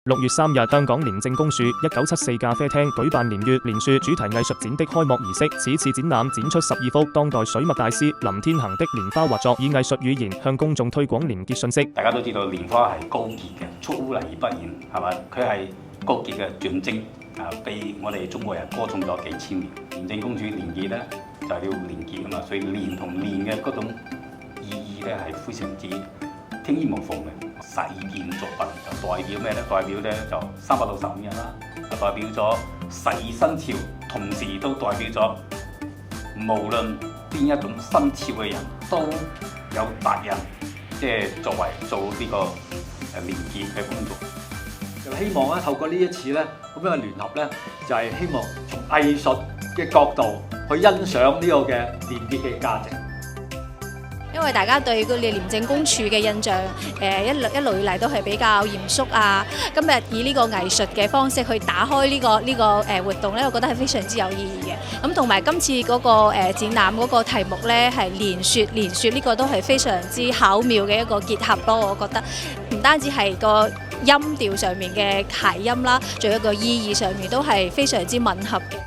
6月3日，香港廉政公署1974咖啡廳舉辦年月連樹主題藝術展的開幕儀式。此次展覽展出12幅當代水墨大師林天行的蓮花畫作，以藝術語言向公眾推廣廉潔信息。大家都知道蓮花係高潔嘅，出污泥而不染，係咪？佢係高潔嘅象徵，被我哋中國人歌頌咗幾千年。廉政公署廉潔咧就係要廉潔啊嘛，所以廉同廉嘅嗰種意義咧係非常之天衣無縫嘅。12件作品就代表咩咧？代表咧就365日啦，就代表咗12生肖，同時都代表咗無論邊一種生肖嘅人都有責任，即係作為做呢個廉潔嘅工作。就希望咧透過呢一次咧咁樣嘅聯合咧，就係希望從藝術嘅角度去欣賞呢個嘅廉潔嘅價值。因為大家對個廉政公署嘅印象，一路以嚟都係比較嚴肅啊。今日以呢個藝術嘅方式去打開呢個活動咧，我覺得係非常之有意義嘅。咁同埋今次嗰個展覽嗰個題目咧係連雪呢個都係非常之巧妙嘅一個結合咯。我覺得唔單止係個音調上面嘅諧音啦，仲有一個意義上面都係非常之吻合嘅。